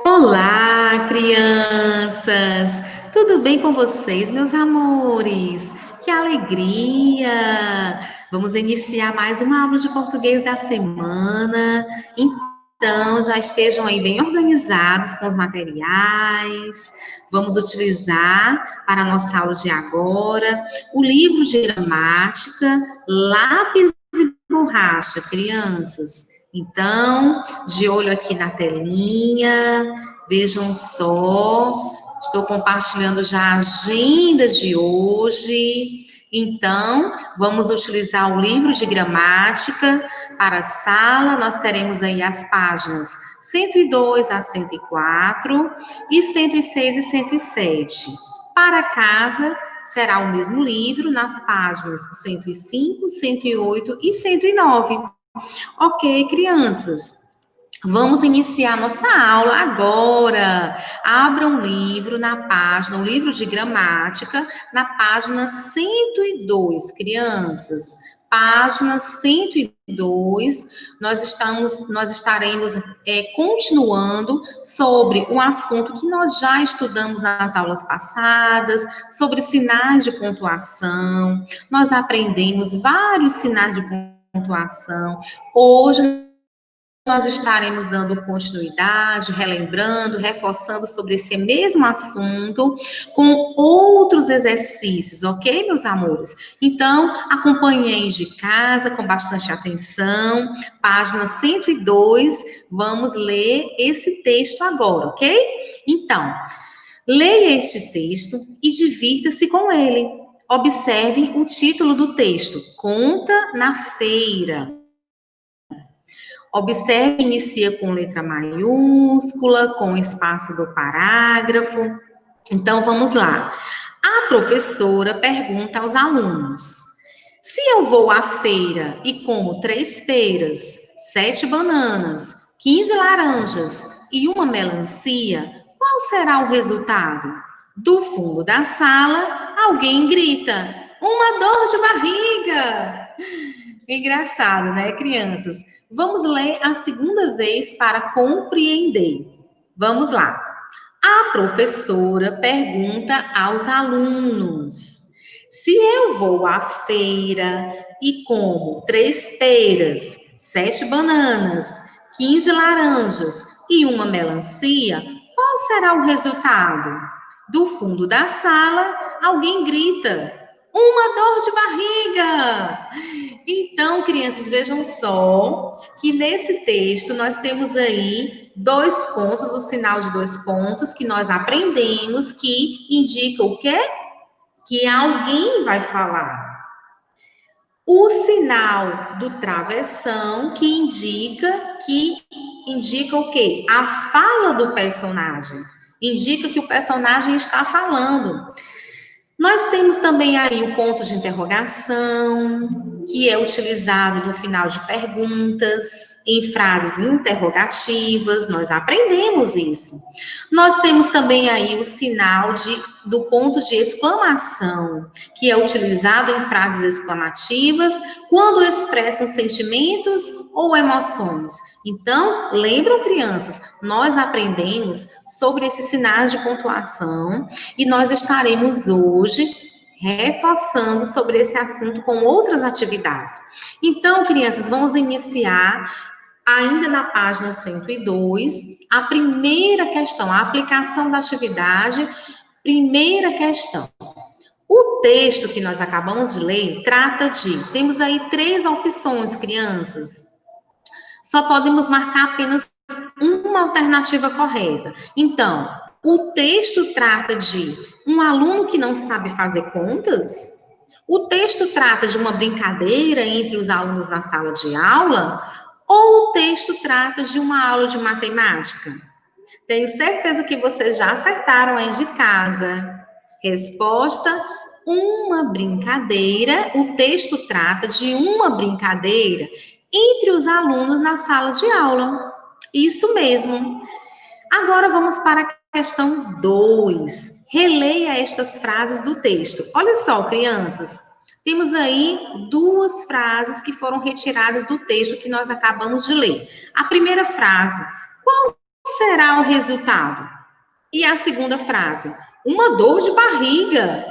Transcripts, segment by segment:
Olá, crianças! Tudo bem com vocês, meus amores? Que alegria! Vamos iniciar mais uma aula de português da semana. Então, já estejam aí bem organizados com os materiais. Vamos utilizar para a nossa aula de agora o livro de gramática, lápis e borracha, crianças. Então, de olho aqui na telinha, vejam só, estou compartilhando já a agenda de hoje. Então, vamos utilizar o livro de gramática para a sala. Nós teremos aí as páginas 102 a 104 e 106 e 107. Para casa, será o mesmo livro nas páginas 105, 108 e 109. Ok, crianças, vamos iniciar nossa aula agora. Abra um livro na página, um livro de gramática, na página 102, crianças. Página 102, nós estaremos continuando sobre um assunto que nós já estudamos nas aulas passadas, sobre sinais de pontuação. Nós aprendemos vários sinais de pontuação. Hoje nós estaremos dando continuidade, relembrando, reforçando sobre esse mesmo assunto, com outros exercícios, ok, meus amores? Então, acompanhem de casa com bastante atenção, página 102, vamos ler esse texto agora, ok? Então, leia este texto e divirta-se com ele. Observe o título do texto: Conta na Feira. Observe, inicia com letra maiúscula, com espaço do parágrafo. Então, vamos lá. A professora pergunta aos alunos: se eu vou à feira e como 3 peras, 7 bananas, 15 laranjas e uma melancia, qual será o resultado? Do fundo da sala, alguém grita: uma dor de barriga! Engraçado, né, crianças? Vamos ler a segunda vez para compreender. Vamos lá. A professora pergunta aos alunos: se eu vou à feira e como 3 peras, 7 bananas, 15 laranjas e uma melancia, qual será o resultado? Do fundo da sala, alguém grita: uma dor de barriga! Então, crianças, vejam só que nesse texto nós temos aí 2 pontos, o sinal de 2 pontos que nós aprendemos que indica o quê? Que alguém vai falar. O sinal do travessão que indica o quê? A fala do personagem. Indica que o personagem está falando. Nós temos também aí o ponto de interrogação, que é utilizado no final de perguntas, em frases interrogativas, nós aprendemos isso. Nós temos também aí o sinal do ponto de exclamação, que é utilizado em frases exclamativas quando expressam sentimentos ou emoções. Então, lembram, crianças, nós aprendemos sobre esses sinais de pontuação e nós estaremos hoje reforçando sobre esse assunto com outras atividades. Então, crianças, vamos iniciar ainda na página 102, a primeira questão, a aplicação da atividade, primeira questão. O texto que nós acabamos de ler trata temos aí 3 opções, crianças. Só podemos marcar apenas uma alternativa correta. Então, o texto trata de um aluno que não sabe fazer contas? O texto trata de uma brincadeira entre os alunos na sala de aula? Ou o texto trata de uma aula de matemática? Tenho certeza que vocês já acertaram aí de casa. Resposta: uma brincadeira. O texto trata de uma brincadeira entre os alunos na sala de aula. Isso mesmo. Agora vamos para a questão 2. Releia estas frases do texto. Olha só, crianças. Temos aí 2 frases que foram retiradas do texto que nós acabamos de ler. A primeira frase: qual será o resultado? E a segunda frase, uma dor de barriga.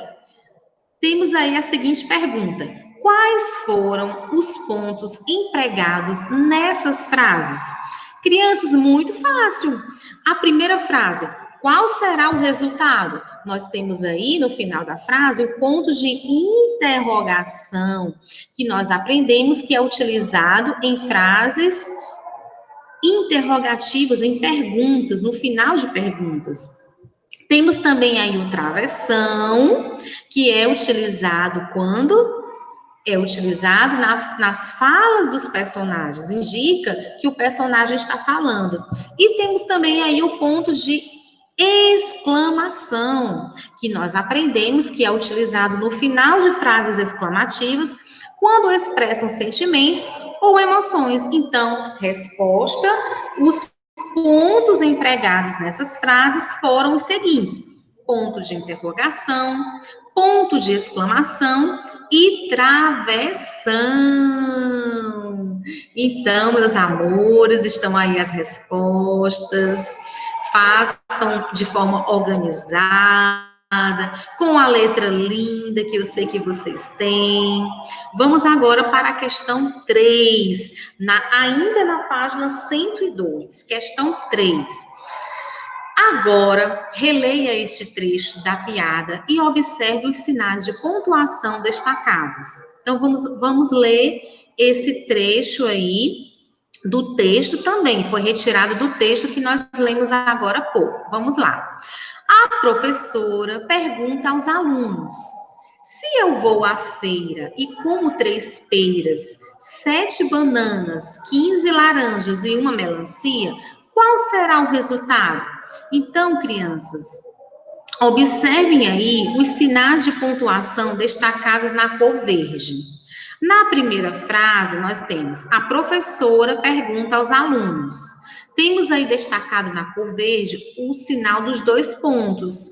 Temos aí a seguinte pergunta: quais foram os pontos empregados nessas frases? Crianças, muito fácil. A primeira frase, qual será o resultado? Nós temos aí no final da frase o ponto de interrogação, que nós aprendemos que é utilizado em frases interrogativas, em perguntas, no final de perguntas. Temos também aí o travessão, que é utilizado quando é utilizado nas falas dos personagens, indica que o personagem está falando. E temos também aí o ponto de exclamação, que nós aprendemos que é utilizado no final de frases exclamativas, quando expressam sentimentos ou emoções. Então, resposta, os pontos empregados nessas frases foram os seguintes: ponto de interrogação, ponto de exclamação e travessão. Então, meus amores, estão aí as respostas. Façam de forma organizada, com a letra linda que eu sei que vocês têm. Vamos agora para a questão 3, ainda na página 102. Questão 3. Agora, releia este trecho da piada e observe os sinais de pontuação destacados. Então, vamos ler esse trecho aí do texto também. Foi retirado do texto que nós lemos agora há pouco. Vamos lá. A professora pergunta aos alunos: se eu vou à feira e como 3 peras, 7 bananas, 15 laranjas e uma melancia, qual será o resultado? Então, crianças, observem aí os sinais de pontuação destacados na cor verde. Na primeira frase, nós temos a professora pergunta aos alunos. Temos aí destacado na cor verde o sinal dos 2 pontos.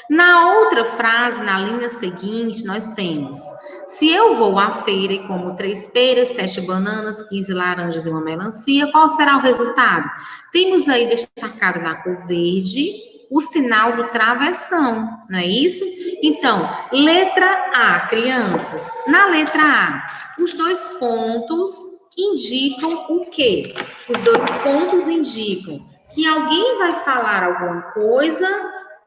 Na outra frase, na linha seguinte, nós temos: se eu vou à feira e como 3 peras, 7 bananas, 15 laranjas e uma melancia, qual será o resultado? Temos aí destacado na cor verde o sinal do travessão, não é isso? Então, letra A, crianças. Na letra A, os 2 pontos indicam o quê? Os 2 pontos indicam que alguém vai falar alguma coisa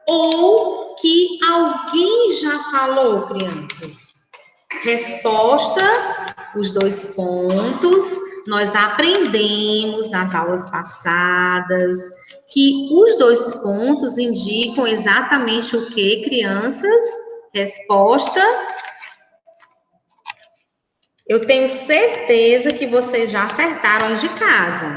ou que alguém já falou, crianças. Resposta, os 2 pontos. Nós aprendemos nas aulas passadas que os 2 pontos indicam exatamente o que, crianças? Resposta. Eu tenho certeza que vocês já acertaram aí de casa.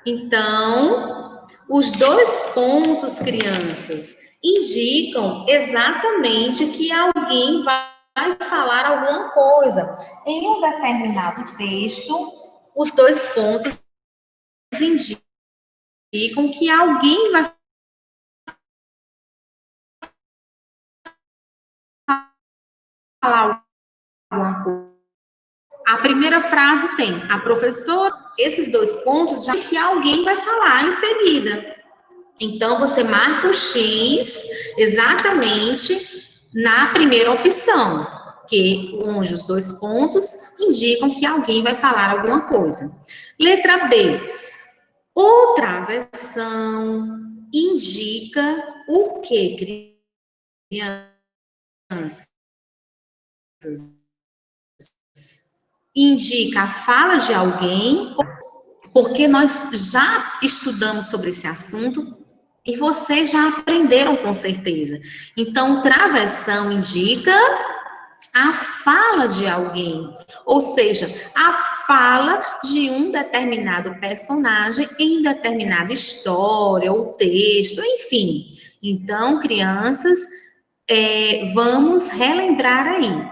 Então, os 2 pontos, crianças, indicam exatamente que alguém vai falar alguma coisa. Em um determinado texto, os 2 pontos indicam que alguém vai falar alguma coisa. A primeira frase tem a professora, esses 2 pontos já que alguém vai falar em seguida. Então, você marca o X exatamente na primeira opção, onde os 2 pontos indicam que alguém vai falar alguma coisa. Letra B. O travessão indica o que, crianças? Indica a fala de alguém, porque nós já estudamos sobre esse assunto e vocês já aprenderam com certeza. Então, travessão indica a fala de alguém, ou seja, a fala de um determinado personagem em determinada história ou texto, enfim. Então, crianças, vamos relembrar aí.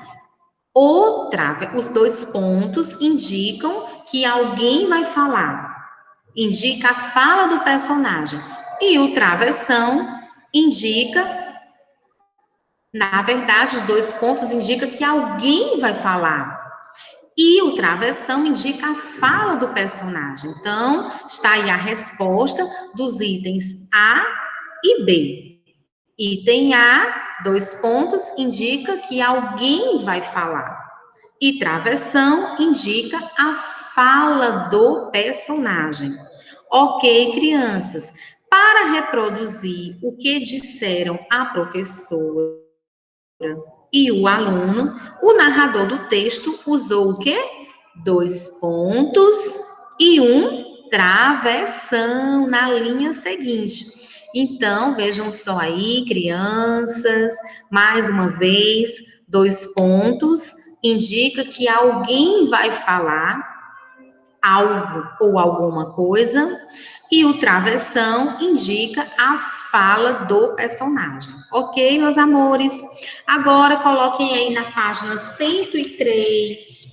Os 2 pontos indicam que alguém vai falar, indica a fala do personagem. E o travessão indica, na verdade, os 2 pontos indicam que alguém vai falar. E o travessão indica a fala do personagem. Então, está aí a resposta dos itens A e B. Item A, 2 pontos, indica que alguém vai falar. E travessão indica a fala do personagem. Ok, crianças. Para reproduzir o que disseram a professora e o aluno, o narrador do texto usou o quê? 2 pontos e um travessão na linha seguinte. Então, vejam só aí, crianças, mais uma vez, 2 pontos indica que alguém vai falar algo ou alguma coisa, e o travessão indica a fala do personagem. Ok, meus amores? Agora coloquem aí na página 103.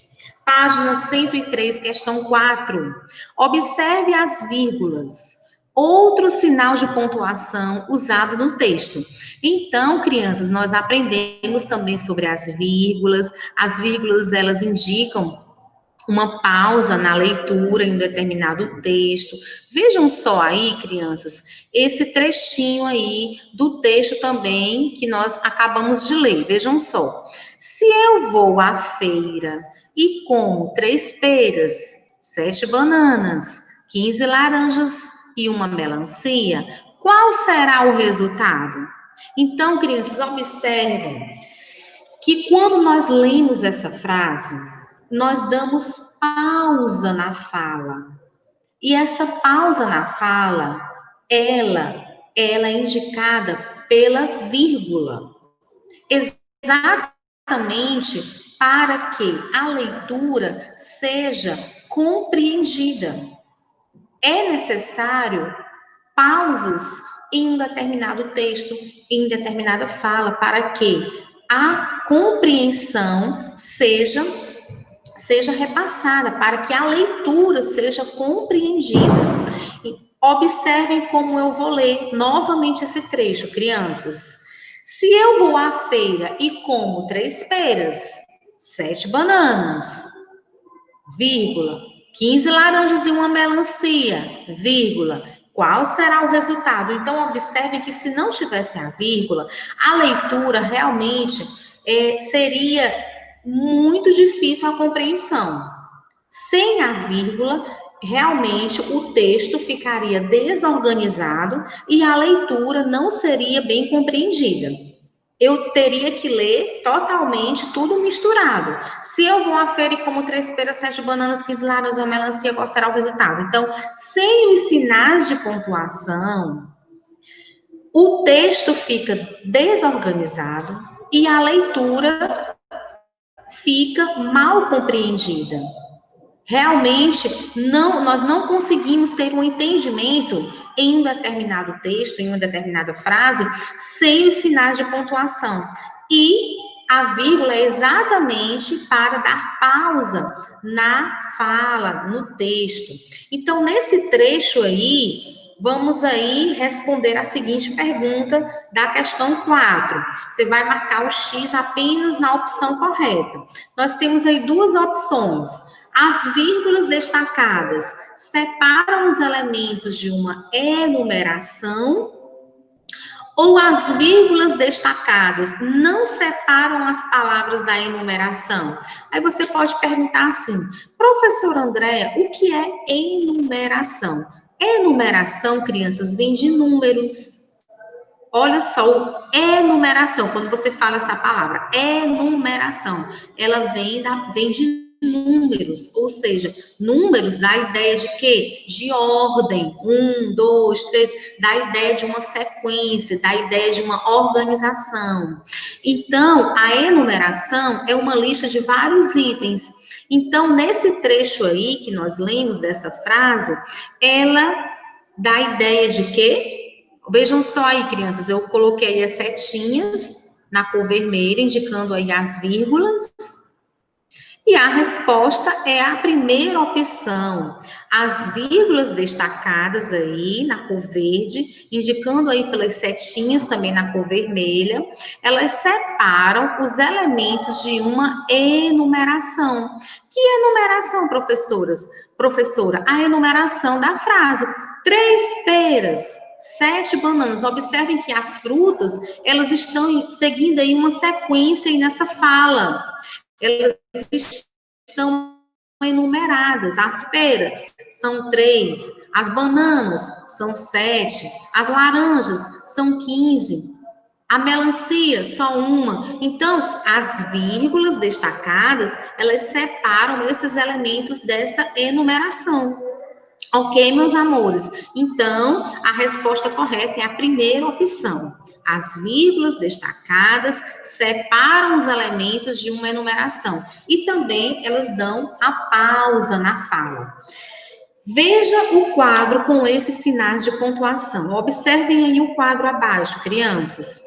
Página 103, questão 4. Observe as vírgulas. Outro sinal de pontuação usado no texto. Então, crianças, nós aprendemos também sobre as vírgulas. As vírgulas, elas indicam uma pausa na leitura em um determinado texto. Vejam só aí, crianças, esse trechinho aí do texto também que nós acabamos de ler. Vejam só. Se eu vou à feira e como 3 peras, 7 bananas, 15 laranjas e uma melancia, qual será o resultado? Então, crianças, observem que quando nós lemos essa frase, nós damos pausa na fala. E essa pausa na fala, ela é indicada pela vírgula. Exatamente para que a leitura seja compreendida. É necessário pausas em um determinado texto, em determinada fala, para que a compreensão seja repassada, para que a leitura seja compreendida. Observem como eu vou ler novamente esse trecho, crianças. Se eu vou à feira e como 3 peras, 7 bananas, vírgula, 15 laranjas e uma melancia, vírgula, qual será o resultado? Então, observe que se não tivesse a vírgula, a leitura realmente seria muito difícil a compreensão. Sem a vírgula, realmente o texto ficaria desorganizado e a leitura não seria bem compreendida. Eu teria que ler totalmente tudo misturado. Se eu vou à feira e como 3 peras, 7 bananas, 15 laranjas ou melancia, qual será o resultado? Então, sem os sinais de pontuação, o texto fica desorganizado e a leitura fica mal compreendida. Realmente, nós não conseguimos ter um entendimento em um determinado texto, em uma determinada frase, sem os sinais de pontuação. E a vírgula é exatamente para dar pausa na fala, no texto. Então, nesse trecho aí, vamos aí responder a seguinte pergunta da questão 4. Você vai marcar o X apenas na opção correta. Nós temos aí duas opções. As vírgulas destacadas separam os elementos de uma enumeração ou as vírgulas destacadas não separam as palavras da enumeração? Aí você pode perguntar assim, professor Andréa, o que é enumeração? Enumeração, crianças, vem de números. Olha só, enumeração, quando você fala essa palavra, enumeração, ela vem de números, ou seja, números dá a ideia de quê? De ordem, 1, 2, 3, dá a ideia de uma sequência, dá a ideia de uma organização. Então, a enumeração é uma lista de vários itens. Então, nesse trecho aí que nós lemos dessa frase, ela dá a ideia de quê? Vejam só aí, crianças, eu coloquei as setinhas na cor vermelha, indicando aí as vírgulas. E a resposta é a primeira opção. As vírgulas destacadas aí na cor verde, indicando aí pelas setinhas também na cor vermelha, elas separam os elementos de uma enumeração. Que enumeração, professoras? Professora, a enumeração da frase. 3 peras, 7 bananas. Observem que as frutas, elas estão seguindo aí uma sequência aí nessa fala. Elas estão enumeradas. As peras são 3, as bananas são 7, as laranjas são 15, a melancia só uma. Então, as vírgulas destacadas, elas separam esses elementos dessa enumeração. Ok, meus amores? Então, a resposta correta é a primeira opção. As vírgulas destacadas separam os elementos de uma enumeração e também elas dão a pausa na fala. Veja o quadro com esses sinais de pontuação. Observem aí o quadro abaixo, crianças.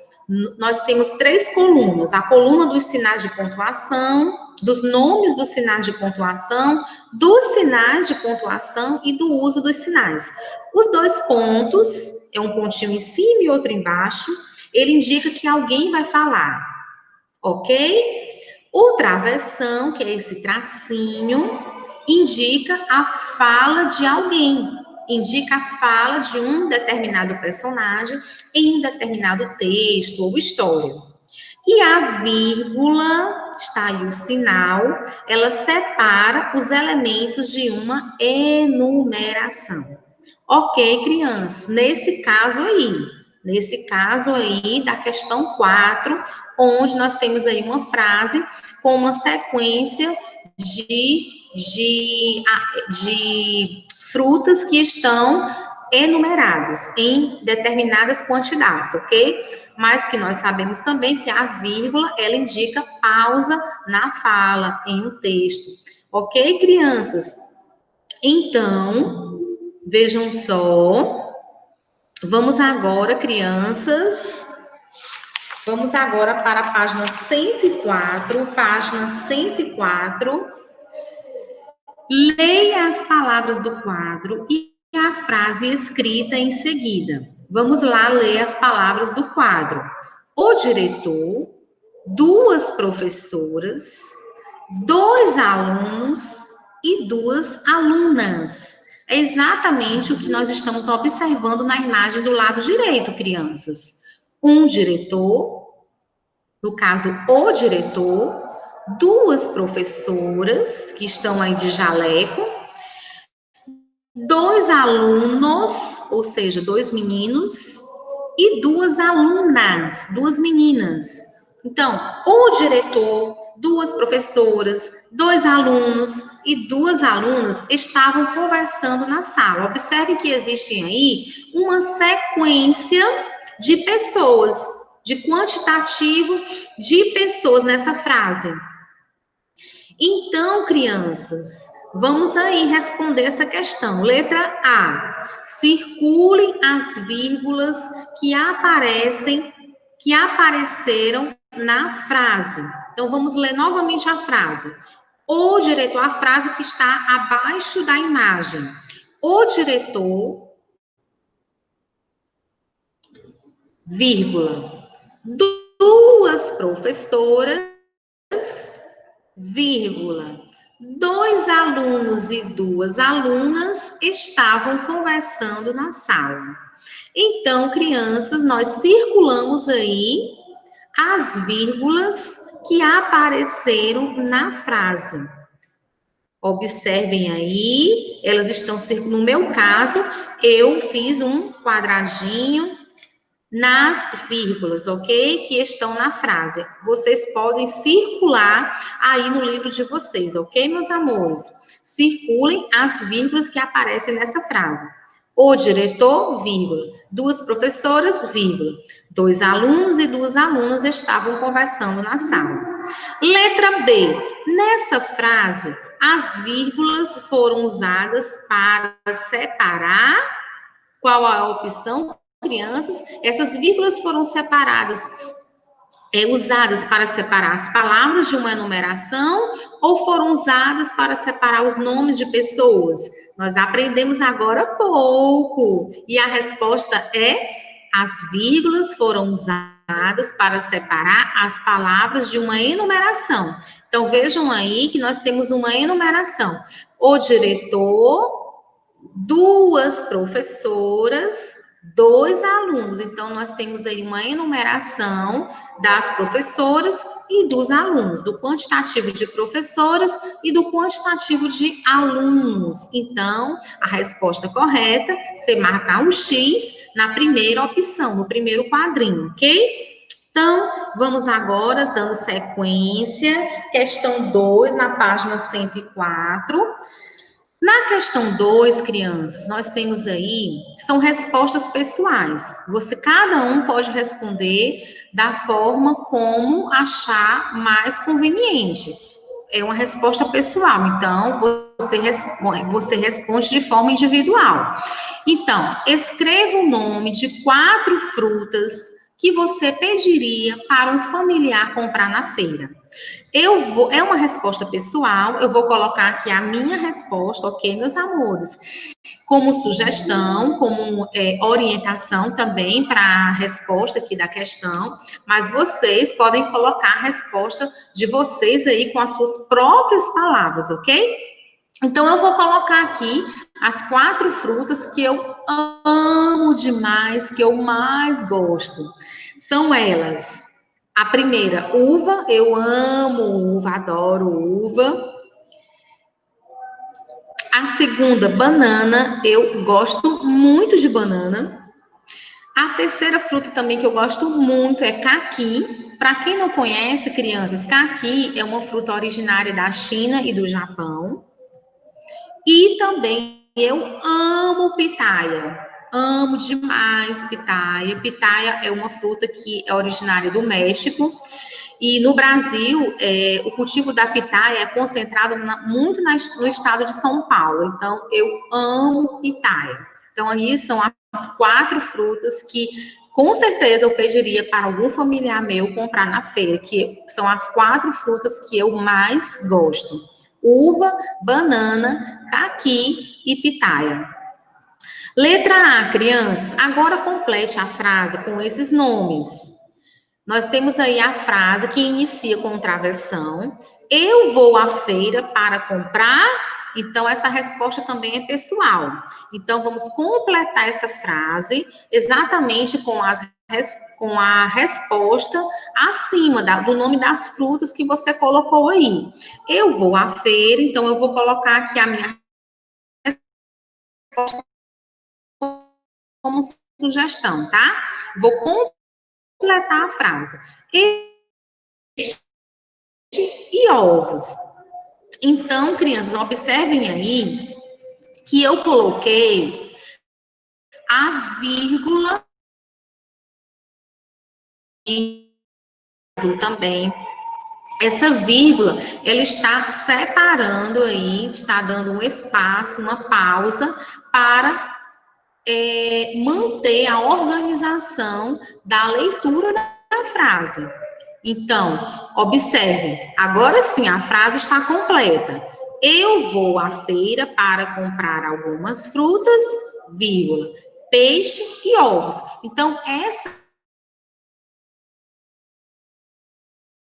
Nós temos 3 colunas. A coluna dos sinais de pontuação, dos nomes dos sinais de pontuação, dos sinais de pontuação e do uso dos sinais. Os 2 pontos, é um pontinho em cima e outro embaixo, ele indica que alguém vai falar, ok? O travessão, que é esse tracinho, indica a fala de alguém, indica a fala de um determinado personagem em um determinado texto ou história. E a vírgula, está aí o sinal, ela separa os elementos de uma enumeração. Ok, crianças, nesse caso aí da questão 4, onde nós temos aí uma frase com uma sequência de frutas que estão enumeradas em determinadas quantidades, ok? Mas que nós sabemos também que a vírgula, ela indica pausa na fala, em um texto. Ok, crianças? Então, vejam só. Vamos agora, crianças, vamos agora para a página 104, página 104. Leia as palavras do quadro e a frase escrita em seguida. Vamos lá ler as palavras do quadro. O diretor, 2 professoras, 2 alunos e 2 alunas. É exatamente o que nós estamos observando na imagem do lado direito, crianças. Um diretor, no caso, o diretor, 2 professoras, que estão aí de jaleco, 2 alunos, ou seja, 2 meninos, e 2 alunas, 2 meninas. Então, o diretor, 2 professoras, 2 alunos e 2 alunas estavam conversando na sala. Observe que existe aí uma sequência de pessoas, de quantitativo de pessoas nessa frase. Então, crianças, vamos aí responder essa questão. Letra A. Circulem as vírgulas que apareceram na frase. Então, vamos ler novamente a frase. O diretor, a frase que está abaixo da imagem. O diretor, vírgula, 2 professoras, vírgula, 2 alunos e 2 alunas estavam conversando na sala. Então, crianças, nós circulamos aí as vírgulas que apareceram na frase. Observem aí, elas estão circulando. No meu caso, eu fiz um quadradinho nas vírgulas, ok? Que estão na frase. Vocês podem circular aí no livro de vocês, ok, meus amores? Circulem as vírgulas que aparecem nessa frase. O diretor, vírgula. 2 professoras, vírgula. 2 alunos e 2 alunas estavam conversando na sala. Letra B. Nessa frase, as vírgulas foram usadas para separar. Qual a opção? Crianças, essas vírgulas foram separadas usadas para separar as palavras de uma enumeração ou foram usadas para separar os nomes de pessoas? Nós aprendemos agora há pouco. E a resposta é: as vírgulas foram usadas para separar as palavras de uma enumeração. Então, vejam aí que nós temos uma enumeração. O diretor, duas professoras, dois alunos. Então, nós temos aí uma enumeração das professoras e dos alunos, do quantitativo de professoras e do quantitativo de alunos. Então, a resposta correta, você marcar um X na primeira opção, no primeiro quadrinho, ok? Então, vamos agora, dando sequência, questão 2, na página 104. Na questão 2, crianças, nós temos aí, são respostas pessoais. Cada um pode responder da forma como achar mais conveniente. É uma resposta pessoal, então você responde de forma individual. Então, escreva o nome de 4 frutas que você pediria para um familiar comprar na feira. É uma resposta pessoal, eu vou colocar aqui a minha resposta, ok, meus amores? Como sugestão, como orientação também para a resposta aqui da questão, mas vocês podem colocar a resposta de vocês aí com as suas próprias palavras, ok? Então, eu vou colocar aqui as 4 frutas que eu amo demais, que eu mais gosto. São elas: a primeira, uva, eu amo uva, adoro uva. A segunda, banana, eu gosto muito de banana. A terceira fruta também que eu gosto muito é caqui. Para quem não conhece, crianças, caqui é uma fruta originária da China e do Japão. E também eu amo pitaia. Amo demais pitaia. Pitaia é uma fruta que é originária do México. E no Brasil, o cultivo da pitaia é concentrado muito no estado de São Paulo. Então, eu amo pitaia. Então, aí são as 4 frutas que, com certeza, eu pediria para algum familiar meu comprar na feira, que são as 4 frutas que eu mais gosto: uva, banana, caqui e pitaia. Letra A, crianças. Agora complete a frase com esses nomes. Nós temos aí a frase que inicia com travessão. Eu vou à feira para comprar. Então, essa resposta também é pessoal. Então, vamos completar essa frase exatamente com a resposta acima do nome das frutas que você colocou aí. Eu vou à feira, então eu vou colocar aqui a minha resposta como sugestão, tá? Vou completar a frase. Peixe e ovos. Então, crianças, observem aí que eu coloquei a vírgula em azul também. Essa vírgula, ela está separando aí, está dando um espaço, uma pausa para manter a organização da leitura da frase. Então, observe, agora sim, a frase está completa. Eu vou à feira para comprar algumas frutas, vírgula, peixe e ovos. Então, essa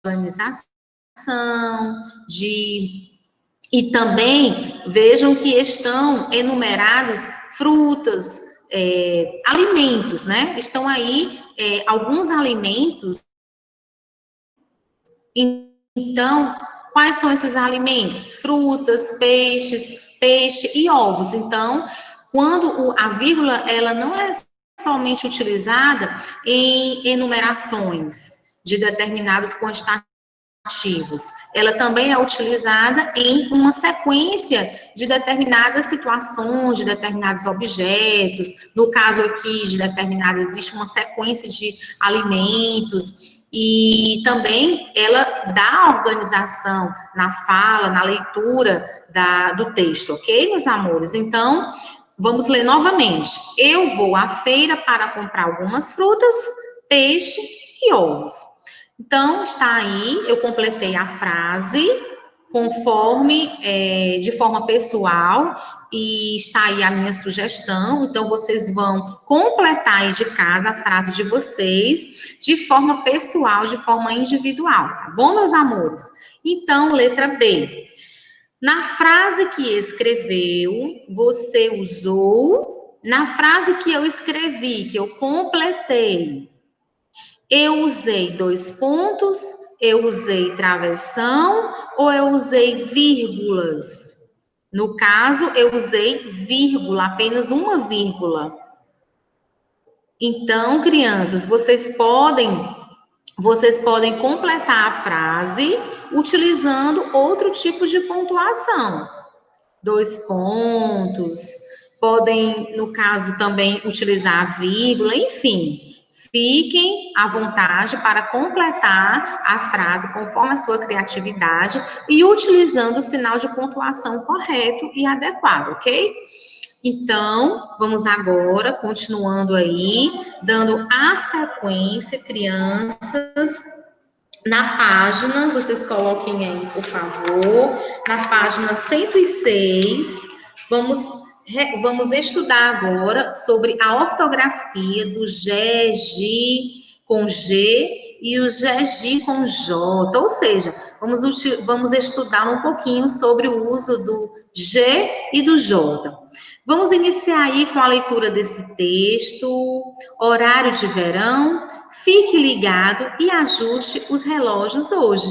organização de... E também vejam que estão enumerados frutas, alimentos, né? Estão aí alguns alimentos. Então, quais são esses alimentos? Frutas, peixe e ovos. Então, quando a vírgula, ela não é somente utilizada em enumerações de determinados quantitativos, ela também é utilizada em uma sequência de determinadas situações, de determinados objetos. No caso aqui, existe uma sequência de alimentos. E também ela dá organização na fala, na leitura do texto, ok, meus amores? Então, vamos ler novamente. Eu vou à feira para comprar algumas frutas, peixe e ovos. Então, está aí, eu completei a frase conforme, de forma pessoal, e está aí a minha sugestão. Então, vocês vão completar aí de casa a frase de vocês de forma pessoal, de forma individual, tá bom, meus amores? Então, letra B. Na frase que escreveu, você usou, na frase que eu escrevi, que eu completei, eu usei dois pontos, eu usei travessão ou eu usei vírgulas? No caso, eu usei vírgula, apenas uma vírgula. Então, crianças, vocês podem completar a frase utilizando outro tipo de pontuação. Dois pontos, podem, no caso, também utilizar a vírgula, enfim. Fiquem à vontade para completar a frase conforme a sua criatividade e utilizando o sinal de pontuação correto e adequado, ok? Então, vamos agora, continuando aí, dando a sequência, crianças, na página, vocês coloquem aí, por favor, na página 106, vamos estudar agora sobre a ortografia do GG com G e o GG com J, ou seja, vamos estudar um pouquinho sobre o uso do G e do J. Vamos iniciar aí com a leitura desse texto, horário de verão. Fique ligado e ajuste os relógios hoje.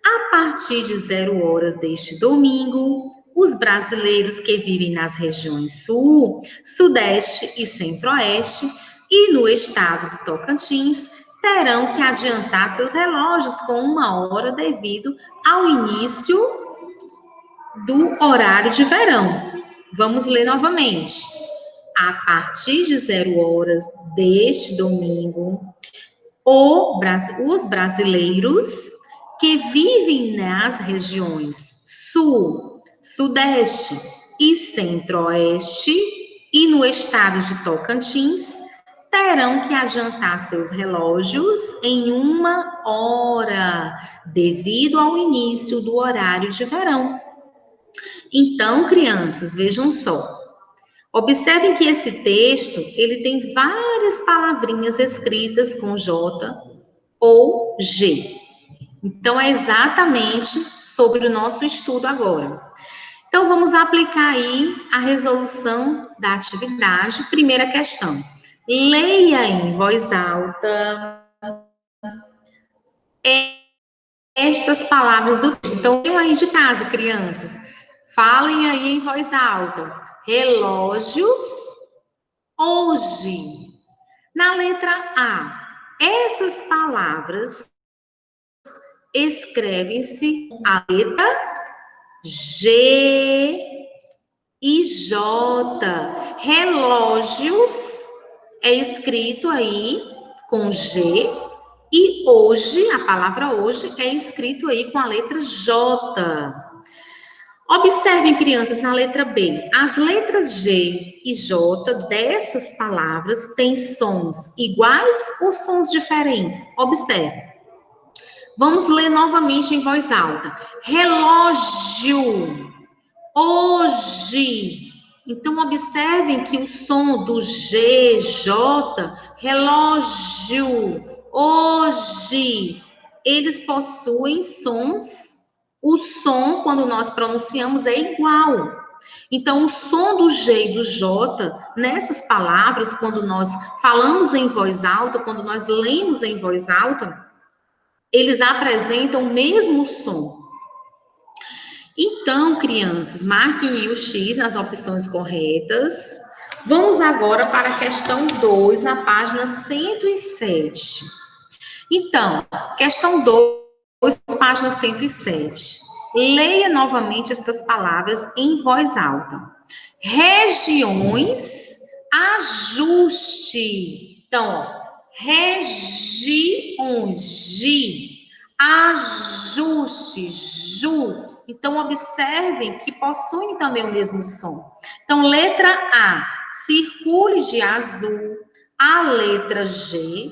A partir de 0 horas deste domingo, os brasileiros que vivem nas regiões Sul, Sudeste e Centro-Oeste e no estado do Tocantins terão que adiantar seus relógios com 1 hora devido ao início do horário de verão. Vamos ler novamente. A partir de 0 horas deste domingo, os brasileiros que vivem nas regiões Sul, Sudeste e Centro-Oeste e no estado de Tocantins terão que adiantar seus relógios em 1 hora, devido ao início do horário de verão. Então, crianças, vejam só. Observem que esse texto, ele tem várias palavrinhas escritas com J ou G. Então, é exatamente sobre o nosso estudo agora. Então, vamos aplicar aí a resolução da atividade. Primeira questão. Leia em voz alta estas palavras do texto. Então, leiam aí de casa, crianças. Falem aí em voz alta. Relógios hoje. Na letra A, essas palavras escrevem-se a letra G e J. Relógios é escrito aí com G e hoje, a palavra hoje, é escrito aí com a letra J. Observem, crianças, na letra B. As letras G e J dessas palavras têm sons iguais ou sons diferentes? Observe. Vamos ler novamente em voz alta. Relógio. Hoje. Então, observem que o som do G, J, relógio, hoje, eles possuem sons. O som, quando nós pronunciamos, é igual. Então, o som do G e do J, nessas palavras, quando nós falamos em voz alta, quando nós lemos em voz alta, eles apresentam o mesmo som. Então, crianças, marquem aí o X nas opções corretas. Vamos agora para a questão 2, na página 107. Então, questão 2, página 107. Leia novamente estas palavras em voz alta. Regiões, ajuste. Então, ó, regiões, G, ajuste, Ju. Então, observem que possuem também o mesmo som. Então, letra A, circule de azul a letra G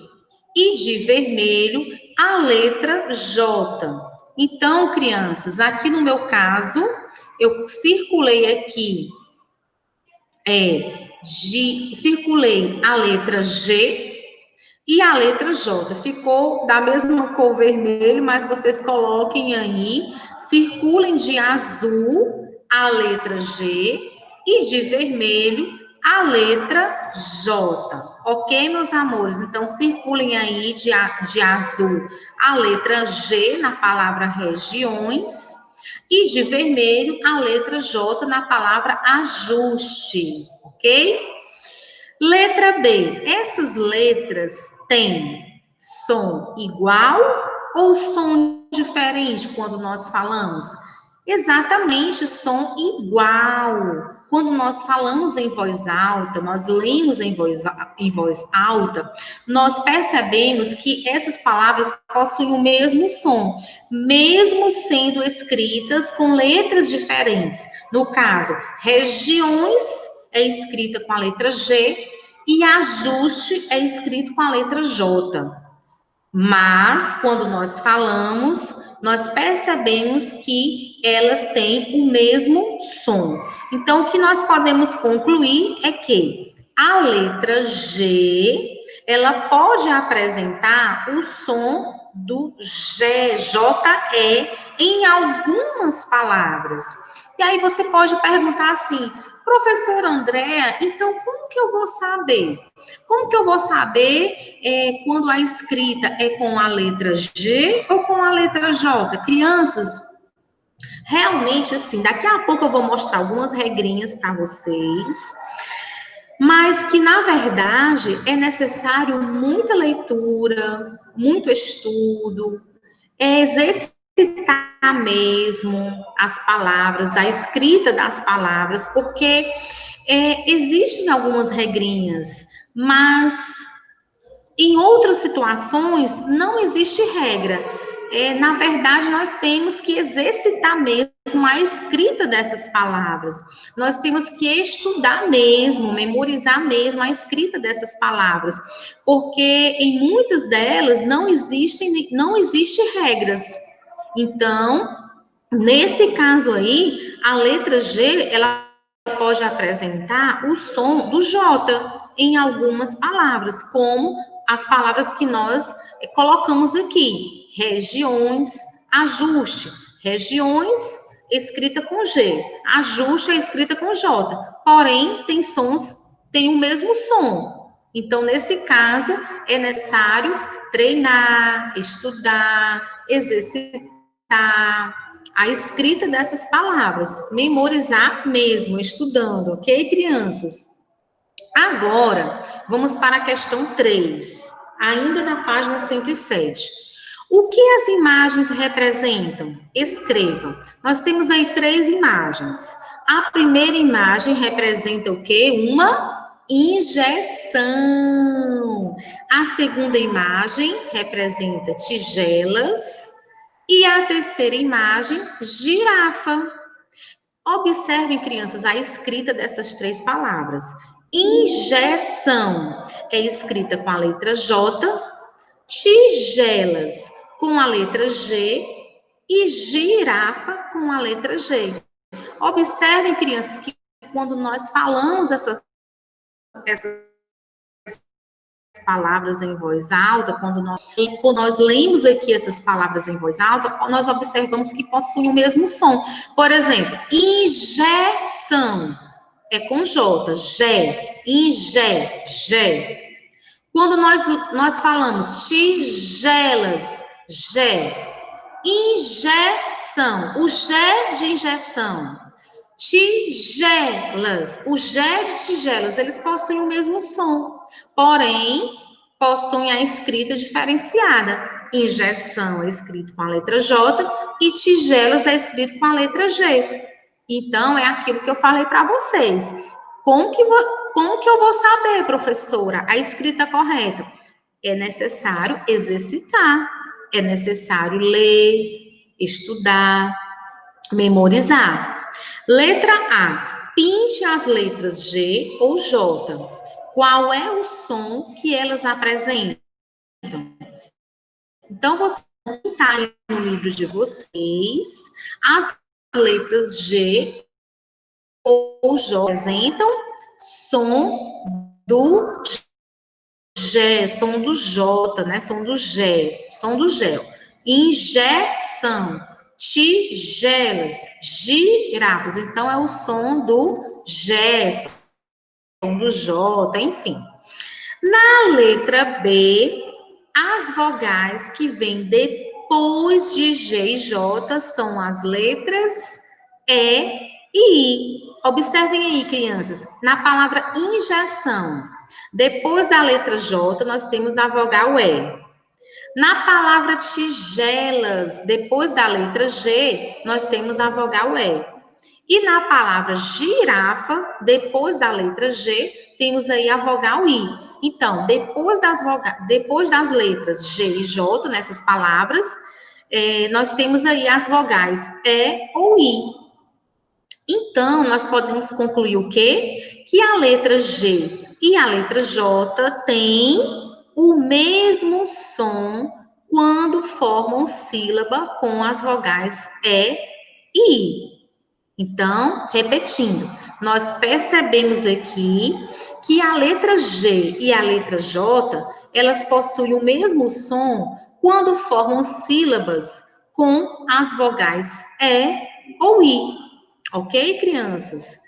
e de vermelho a letra J. Então, crianças, aqui no meu caso, eu circulei aqui, circulei a letra G e a letra J. Ficou da mesma cor vermelho, mas vocês coloquem aí, circulem de azul a letra G e de vermelho a letra J. Ok, meus amores? Então, circulem aí de azul a letra G na palavra regiões e de vermelho a letra J na palavra ajuste, ok? Letra B. Essas letras têm som igual ou som diferente quando nós falamos? Exatamente, som igual. Quando nós falamos em voz alta, nós lemos em voz alta, nós percebemos que essas palavras possuem o mesmo som, mesmo sendo escritas com letras diferentes. No caso, regiões é escrita com a letra G e ajuste é escrito com a letra J. Mas, quando nós falamos, nós percebemos que elas têm o mesmo som. Então, o que nós podemos concluir é que a letra G, ela pode apresentar o som do G, J-E, em algumas palavras. E aí você pode perguntar assim, professora Andréa, então como que eu vou saber? Como que eu vou saber quando a escrita é com a letra G ou com a letra J? Crianças, realmente assim, daqui a pouco eu vou mostrar algumas regrinhas para vocês, mas que na verdade é necessário muita leitura, muito estudo, exercitar mesmo as palavras, a escrita das palavras, porque existem algumas regrinhas, mas em outras situações não existe regra. Na verdade, nós temos que exercitar mesmo a escrita dessas palavras. Nós temos que estudar mesmo, memorizar mesmo a escrita dessas palavras, porque em muitas delas não existe regras. Então, nesse caso aí, a letra G, ela pode apresentar o som do J em algumas palavras, como as palavras que nós colocamos aqui, regiões, ajuste, regiões escrita com G, ajuste é escrita com J, porém tem o mesmo som. Então, nesse caso, é necessário treinar, estudar, exercitar a escrita dessas palavras, memorizar mesmo, estudando, ok, crianças? Agora, vamos para a questão 3, ainda na página 107. O que as imagens representam? Escreva. Nós temos aí 3 imagens. A primeira imagem representa o quê? Uma injeção. A segunda imagem representa tigelas. E a terceira imagem, girafa. Observem, crianças, a escrita dessas 3 palavras. Injeção é escrita com a letra J, tigelas com a letra G e girafa com a letra G. Observem, crianças, que quando nós falamos essas palavras em voz alta, quando nós lemos aqui essas palavras em voz alta, nós observamos que possuem o mesmo som. Por exemplo, injeção é com J, G, G. Quando nós falamos tigelas, G, injeção, o G de injeção, tigelas, o G de tigelas, eles possuem o mesmo som, porém, possuem a escrita diferenciada. Injeção é escrito com a letra J e tigelas é escrito com a letra G. Então, é aquilo que eu falei para vocês. Como que eu vou saber, professora, a escrita correta? É necessário exercitar, é necessário ler, estudar, memorizar. Letra A. Pinte as letras G ou J. Qual é o som que elas apresentam? Então, você está aí no livro de vocês, as letras G ou J representam som do G, som do J, né? Som do G, som do gel. Injeção, tigelas, girafas. Então, é o som do G, som do J, enfim. Na letra B, as vogais que vêm depois de G e J são as letras E e I. Observem aí, crianças, na palavra injeção, depois da letra J, nós temos a vogal E. Na palavra tigelas, depois da letra G, nós temos a vogal E. E na palavra girafa, depois da letra G, temos aí a vogal I. Então, depois das letras G e J, nessas palavras, nós temos aí as vogais E ou I. Então, nós podemos concluir o quê? Que a letra G e a letra J têm o mesmo som quando formam sílaba com as vogais E e I. Então, repetindo, nós percebemos aqui que a letra G e a letra J, elas possuem o mesmo som quando formam sílabas com as vogais E ou I. Ok, crianças?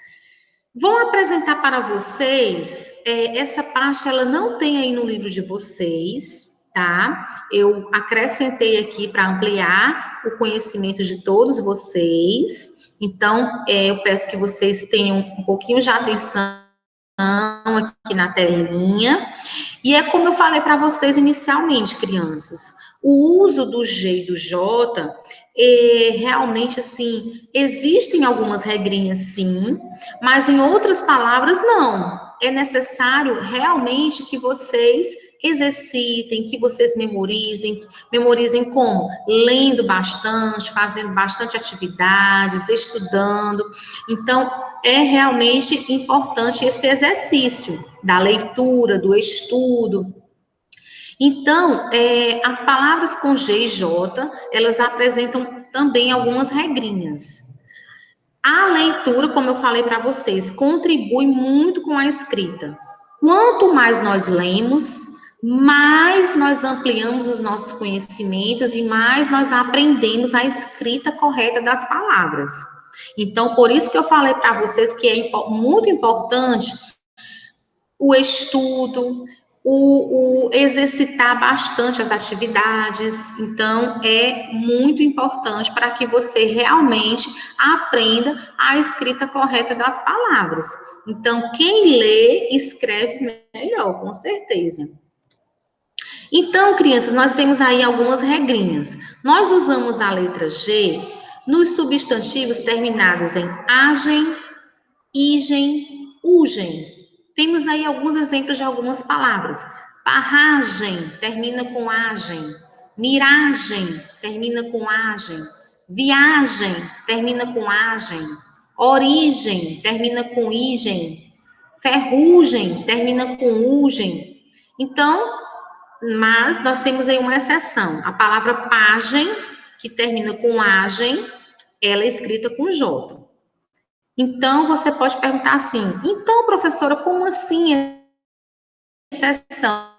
Vou apresentar para vocês, essa parte ela não tem aí no livro de vocês, tá? Eu acrescentei aqui para ampliar o conhecimento de todos vocês. Então, eu peço que vocês tenham um pouquinho de atenção aqui na telinha. E é como eu falei para vocês inicialmente, crianças, o uso do G e do J, realmente, assim, existem algumas regrinhas, sim, mas em outras palavras, não. É necessário realmente que vocês exercitem, que vocês memorizem como? Lendo bastante, fazendo bastante atividades, estudando. Então, é realmente importante esse exercício da leitura, do estudo. Então, as palavras com G e J, elas apresentam também algumas regrinhas. A leitura, como eu falei para vocês, contribui muito com a escrita. Quanto mais nós lemos, mais nós ampliamos os nossos conhecimentos e mais nós aprendemos a escrita correta das palavras. Então, por isso que eu falei para vocês que é muito importante o estudo, o exercitar bastante as atividades. Então, é muito importante para que você realmente aprenda a escrita correta das palavras. Então, quem lê, escreve melhor, com certeza. Então, crianças, nós temos aí algumas regrinhas. Nós usamos a letra G nos substantivos terminados em agem, igem, ugem. Temos aí alguns exemplos de algumas palavras. Barragem termina com agem. Miragem termina com agem. Viagem termina com agem. Origem termina com igem. Ferrugem termina com ugem. Então, mas nós temos aí uma exceção. A palavra pagem, que termina com agem, ela é escrita com J. Então, você pode perguntar assim, então, professora, como assim exceção?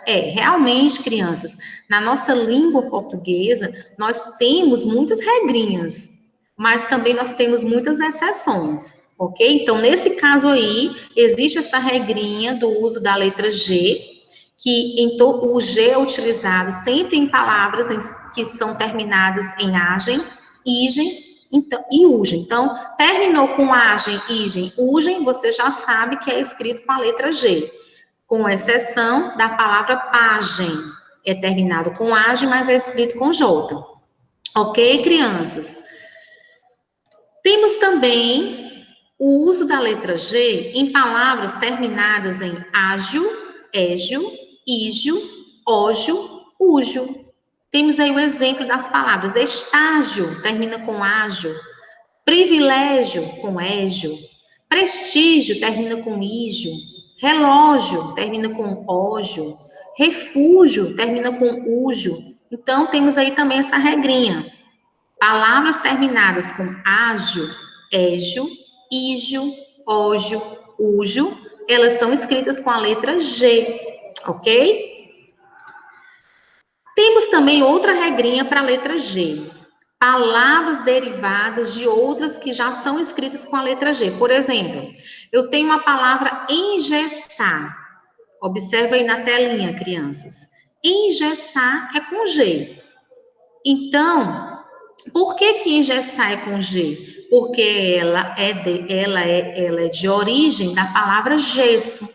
Realmente, crianças, na nossa língua portuguesa, nós temos muitas regrinhas, mas também nós temos muitas exceções, ok? Então, nesse caso aí, existe essa regrinha do uso da letra G, que o G é utilizado sempre em palavras que são terminadas em agem, igem, então, e ugem. Então, terminou com agem, igem, ugem, você já sabe que é escrito com a letra G, com exceção da palavra pagem. É terminado com agem, mas é escrito com J. Ok, crianças? Temos também o uso da letra G em palavras terminadas em ágio, égio, ígio, ógio, úgio. Temos aí o exemplo das palavras estágio, termina com ágio, privilégio, com égio, prestígio, termina com ígio, relógio, termina com ógio, refúgio, termina com úgio, Então, temos aí também essa regrinha. Palavras terminadas com ágio, égio, ígio, ógio, úgio, elas são escritas com a letra G, ok? Temos também outra regrinha para a letra G. Palavras derivadas de outras que já são escritas com a letra G. Por exemplo, eu tenho a palavra engessar. Observa aí na telinha, crianças. Engessar é com G. Então, por que que engessar é com G? Porque ela é de origem da palavra gesso.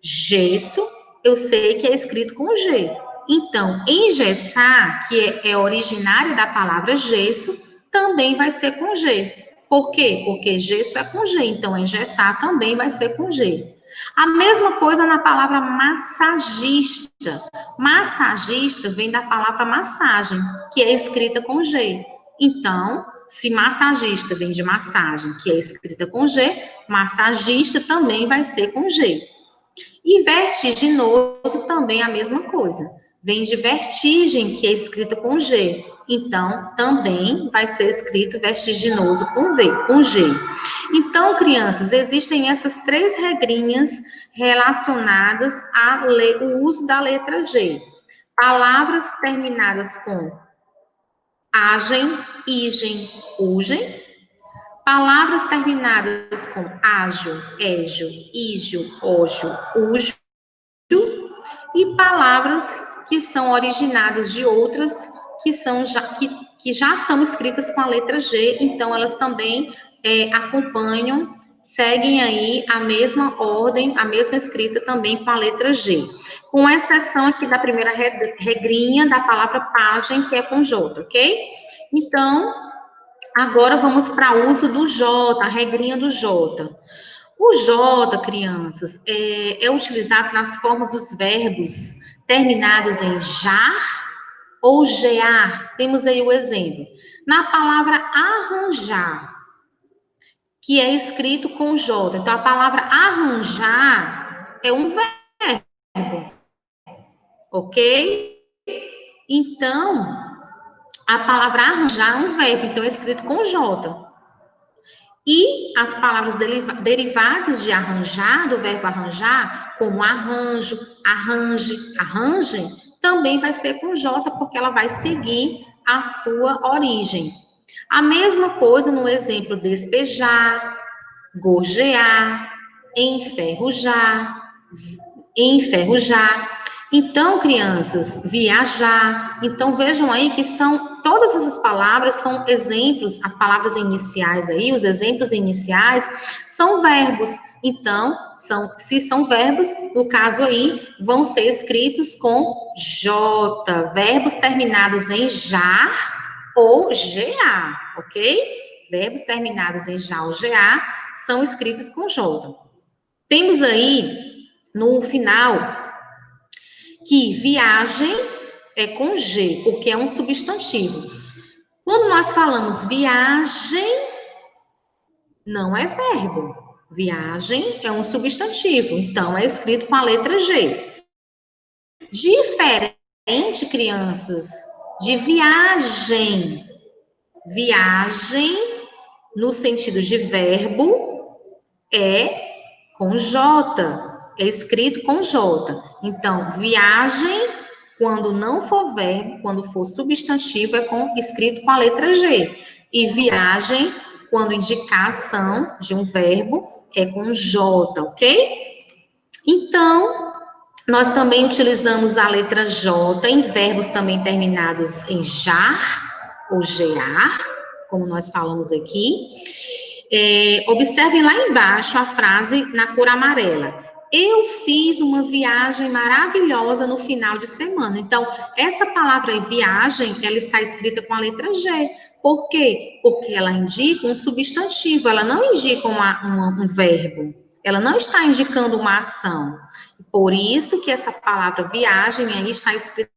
Gesso, eu sei que é escrito com G. Então, engessar, que é originária da palavra gesso, também vai ser com G. Por quê? Porque gesso é com G, então engessar também vai ser com G. A mesma coisa na palavra massagista. Massagista vem da palavra massagem, que é escrita com G. Então, se massagista vem de massagem, que é escrita com G, massagista também vai ser com G. E vertiginoso também é a mesma coisa. Vem de vertigem, que é escrita com G. Então, também vai ser escrito vertiginoso com G. Então, crianças, existem essas três regrinhas relacionadas ao uso da letra G. Palavras terminadas com agem, igem, ugem. Palavras terminadas com ágio, égio, ígio, ógio, úgio. E palavras que são originadas de outras que já são escritas com a letra G, então elas também acompanham, seguem aí a mesma ordem, a mesma escrita também com a letra G. Com exceção aqui da primeira regrinha da palavra página, que é com J, ok? Então, agora vamos para o uso do J, a regrinha do J. O J, crianças, é utilizado nas formas dos verbos terminados em jar ou gear. Temos aí o exemplo. Na palavra arranjar, que é escrito com J. Então, a palavra arranjar é um verbo, ok? Então, a palavra arranjar é um verbo, então é escrito com J. E as palavras derivadas de arranjar, do verbo arranjar, como arranjo, arranje, arranje, também vai ser com J, porque ela vai seguir a sua origem. A mesma coisa no exemplo despejar, gorjear, enferrujar, enferrujar. Então, crianças, viajar. Então, vejam aí que todas essas palavras são exemplos, as palavras iniciais aí, os exemplos iniciais, são verbos. Então, se são verbos, no caso aí, vão ser escritos com J, verbos terminados em jar ou GA, ok? Verbos terminados em já ou GA são escritos com J. Temos aí, no final, que viagem é com G, porque é um substantivo. Quando nós falamos viagem, não é verbo. Viagem é um substantivo, então é escrito com a letra G. Diferente, crianças, de viagem. Viagem, no sentido de verbo, é com J, é escrito com J. Então, viagem, quando não for verbo, quando for substantivo, escrito com a letra G. E viagem, quando indicação de um verbo, é com J, ok? Então, nós também utilizamos a letra J em verbos também terminados em jar ou gear, como nós falamos aqui. Observem lá embaixo a frase na cor amarela. Eu fiz uma viagem maravilhosa no final de semana. Então, essa palavra aí, viagem, ela está escrita com a letra G. Por quê? Porque ela indica um substantivo, ela não indica um verbo. Ela não está indicando uma ação. Por isso que essa palavra viagem aí está escrita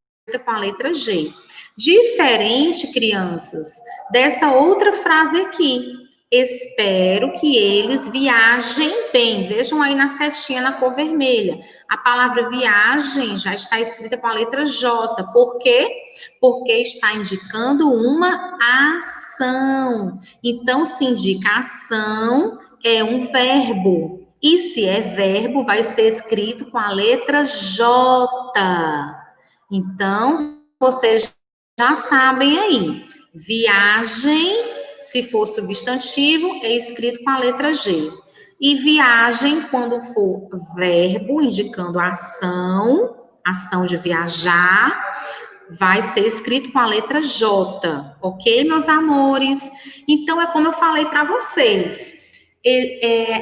com a letra G. Diferente, crianças, dessa outra frase aqui. Espero que eles viajem bem. Vejam aí na setinha na cor vermelha. A palavra viagem já está escrita com a letra J. Por quê? Porque está indicando uma ação. Então, se indica ação, é um verbo. E se é verbo, vai ser escrito com a letra J. Então, vocês já sabem aí. Viagem, se for substantivo, é escrito com a letra G. E viagem, quando for verbo, indicando ação, ação de viajar, vai ser escrito com a letra J, ok, meus amores? Então, é como eu falei para vocês.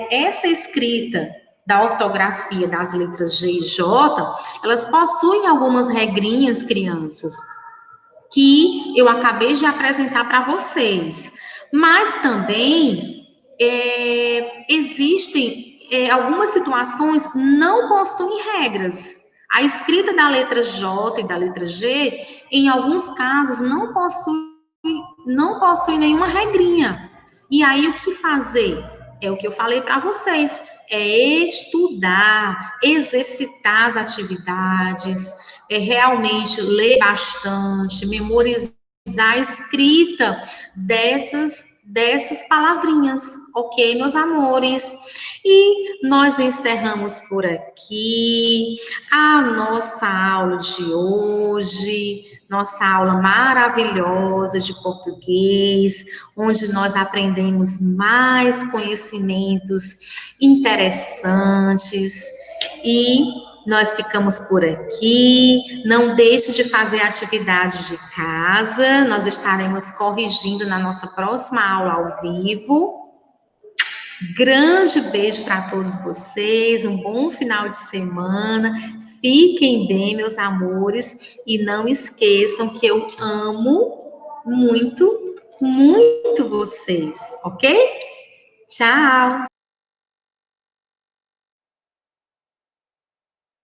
Essa escrita da ortografia das letras G e J, elas possuem algumas regrinhas, crianças, que eu acabei de apresentar para vocês. Mas também existem algumas situações não possuem regras. A escrita da letra J e da letra G, em alguns casos, não possui nenhuma regrinha. E aí, o que fazer? É o que eu falei para vocês. É estudar, exercitar as atividades, realmente ler bastante, memorizar a escrita dessas palavrinhas, ok, meus amores? E nós encerramos por aqui a nossa aula de hoje, nossa aula maravilhosa de português, onde nós aprendemos mais conhecimentos interessantes e nós ficamos por aqui. Não deixe de fazer atividades de casa. Nós estaremos corrigindo na nossa próxima aula ao vivo. Grande beijo para todos vocês. Um bom final de semana. Fiquem bem, meus amores. E não esqueçam que eu amo muito, muito vocês, ok? Tchau!